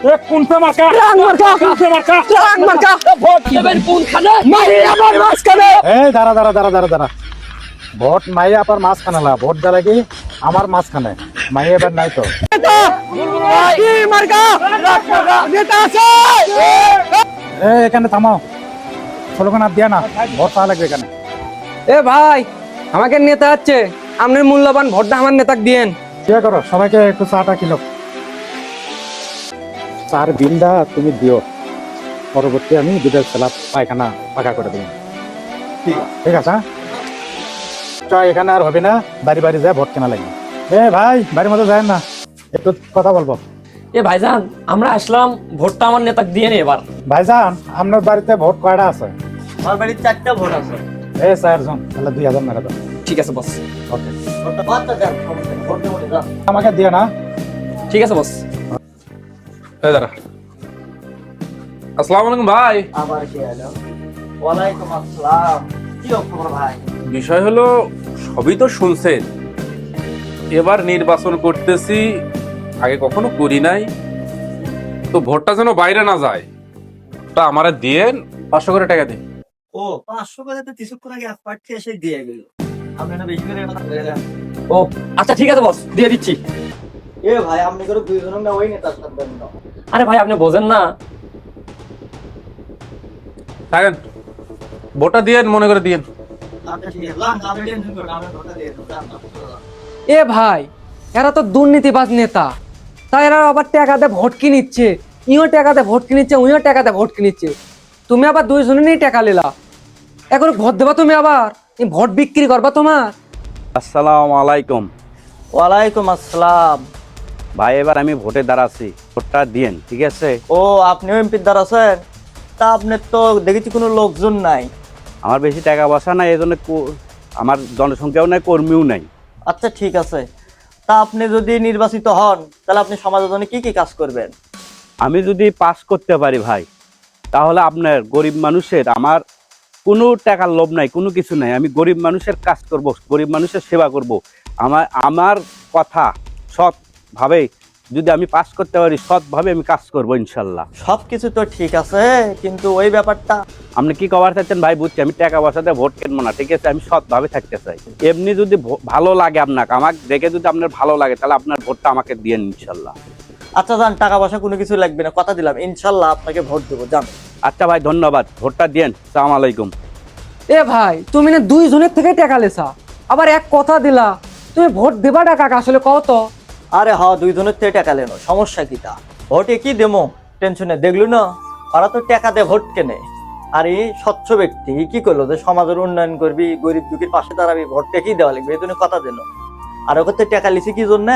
কোনটা মার্কা ভোট দেবেন কোনখানে? দাঁড়া ভোট মাইয়া আপার মাঝখানে না, ভোট দেওয়া কি আমার মাঝখানে। মাইয়া এবার নাই তো। এখানে থামো, স্লোগান আর দিয়া না, ভোট পাওয়া লাগবে এখানে। এ ভাই, আমাকে নেতা হচ্ছে, আপনার মূল্যবান ভোটটা আমার নেতাকে দিয়েন। কি করো, সবাইকে একটু চাটা কিলো চার বিলটা তুমি দিও, পরবর্তী আমি দুধের খেলা পায়খানা পাকা করে দেবো। ঠিক আছে, হ্যাঁ? এখানে আর হবে না, বাড়ি বাড়ি যায় ভোট কেনা লাগবে। ভাই, বাড়ির মধ্যে যায় না, একটু কথা বলবো। এ ভাইজান, আমরা আসলাম, ভোটটা আমার নেতাকে দিয়ে নে এবার। ভাইজান, আপনার বাড়িতে ভোট কয়টা আছে? আমার বাড়ির 4টা ভোট আছে। 4 জন, তাহলে 2000 মেরে দাও। ঠিক আছে বস। ওকে, ভোটটা বাচ্চা দেন, সমস্যা নেই, ভোট দেবো না। আমাকে দিয়ে না। ঠিক আছে বস। আসসালামু আলাইকুম ভাই। আবার কে এলো? ওয়ালাইকুম আসসালাম। কি খবর ভাই? বিষয় হলো, সবই তো শুনছেন, এবার নির্বাচন করতেছি, আগে কখনো করি নাই, তো ভোটটা যেন বাইরে না যায়, তা আমারে দিয়েন 500 করে টাকা দিন। ও 500 করে তো কিছুক্ষণ আগে এক পার্টি এসে দিয়ে গেল। আপনি না বেশি করে কথা বলে দেন। ও আচ্ছা, ঠিক আছে বস, দিয়ে দিচ্ছি। এ ভাই, আপনি করে দুইজন না ওই নেতার সাথে দেন না। আরে ভাই, আপনি বোঝেন না। থাকেন, ভোটটা দিয়েন, মনে করে দিয়েন। আচ্ছা ঠিক আছে, লান আপনি টেনশন করেন, আমি ভোটটা দিয়ে দেব। যান না। এ ভাই, এরা তো দুর্নীতিবাজ নেতা, তাই এরা আবার টাকাতে ভোট কিনিচ্ছে, ইও টাকাতে ভোট কিনিচ্ছে, উইও টাকাতে ভোট কিনিচ্ছে। তুমি আবার দুইজনে নিয়ে টাকা নিলা, এখন ভোট দেবা তুমি, আবার ভোট বিক্রি করবা তোমার। আসসালামু আলাইকুম ওয়ালাইকুম আসসালাম। ভাই, এবার আমি ভোটে দাঁড়াচ্ছি, ভোটটা দিয়েন, ঠিক আছে? ও আপনিও এমপির দ্বারা আছেন? তা আপনার তো দেখেছি কোনো লোকজন নাই। আমার বেশি টাকা পয়সা নাই, এই জন্য আমার জনসংখ্যাও নাই, কর্মীও নাই। আচ্ছা ঠিক আছে, তা আপনি যদি নির্বাচিত হন তাহলে আপনি সমাজের জন্য কি কি কাজ করবেন? আমি যদি পাস করতে পারি ভাই, তাহলে আপনার গরিব মানুষের, আমার কোনো টাকার লোভ নাই, কোনো কিছু নাই, আমি গরিব মানুষের কাজ করব, গরিব মানুষের সেবা করব। আমার কথা সৎভাবে যদি আমি পাস করতে পারি, সৎভাবে আমি কাজ করব ইনশাল্লাহ। সবকিছু তো ঠিক আছে, কিন্তু ওই ব্যাপারটা আপনি কি কভার চাচ্ছেন ভাই? বুঝছি, আমি টাকা পয়সাতে ভোট কিনবো না, ঠিক আছে? আমি সৎভাবে থাকতে চাই। এমনি যদি ভালো লাগে আপনাকে, আমাকে দেখে যদি আপনার ভালো লাগে, তাহলে আপনার ভোটটা আমাকে দিয়েন ইনশাল্লাহ। আচ্ছা যান, টাকা পয়সা কোনো কিছু লাগবে না, কথা দিলাম ইনশাল্লাহ আপনাকে ভোট দেবো, যান। আচ্ছা ভাই, ধন্যবাদ, ভোটটা দিয়েন। সালাম আলাইকুম। এ ভাই, তুমি না দুইজনের থেকে টাকা লেছা, আবার এক কথা দিলা, তুমি ভোট দেবা টাকা আসলে কত? আরে হ, দুইজনের থেকে টাকা লেনো, সমস্যা কি তা? ভোটে কি দেবো টেনশনে, দেখলু না ওরা তো টাকা দিয়ে ভোট কেনে। আর এই স্বচ্ছ ব্যক্তি কি করলো যে সমাজের উন্নয়ন করবি, গরিব দুঃখীর পাশে দাঁড়াবি, ভোটটা কি দেওয়া লাগবে, এই জন্য কথা দিল। আর ওকে তো টাকা লিছি কি জন্য?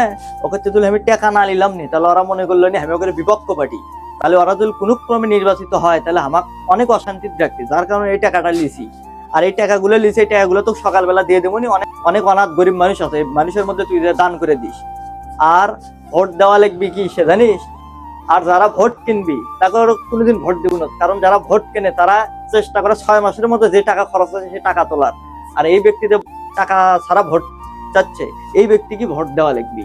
ওকে তো আমি টাকা না নিলাম নি, তাহলে ওরা মনে করলো নি আমি ওকে বিপক্ষ পার্টি, তাহলে ওরা যদি কোনো ক্রমে নির্বাচিত হয় তাহলে আমার অনেক অশান্তিতে রাখতে, যার কারণে এই টাকাটা লিছি। আর এই টাকাগুলো লিছি, এই টাকাগুলো তো সকালবেলা দিয়ে দেবো নি, অনেক অনেক অনাথ গরিব মানুষ আছে, এই মানুষের মধ্যে তুই দান করে দিস। আর ভোট দেওয়া লাগবি কি সে জানিস? আর যারা ভোট কিনবি তাকে কোনোদিন ভোট দিব না, কারণ যারা ভোট কেনে তারা চেষ্টা করে 6 মাসের মধ্যে যে টাকা খরচ আছে সে টাকা তোলার। আর এই ব্যক্তি যে টাকা ছাড়া ভোট চাচ্ছে, এই ব্যক্তিকে ভোট দেওয়া লাগবি।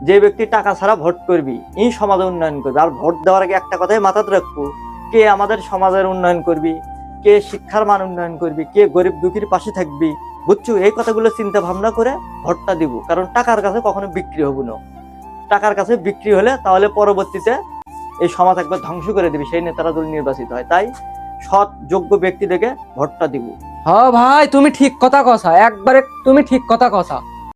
যে ব্যক্তি টাকা ছাড়া ভোট করবি, এই সমাজে উন্নয়ন করবি। আর ভোট দেওয়ার আগে একটা কথাই মাথাতে রাখবো, কে আমাদের সমাজের উন্নয়ন করবি, কে শিক্ষার মান উন্নয়ন করবি, কে গরিব দুঃখীর পাশে থাকবি, বুঝছো? এই কথাগুলো চিন্তা ভাবনা করে ভোটটা দিব, কারণ টাকার কাছে কখনো বিক্রি হবো না। টাকার কাছে বিক্রি হলে তাহলে পরবর্তীতে এই সমাজ একবার ধ্বংস করে দিবি, সেই নেতারা যদি নির্বাচিত হয়। তাই সৎ যোগ্য ব্যক্তি দেখে ভোটটা দিব। হ্যাঁ ভাই, তুমি ঠিক কথা কছা, একবারে তুমি ঠিক কথা কছা।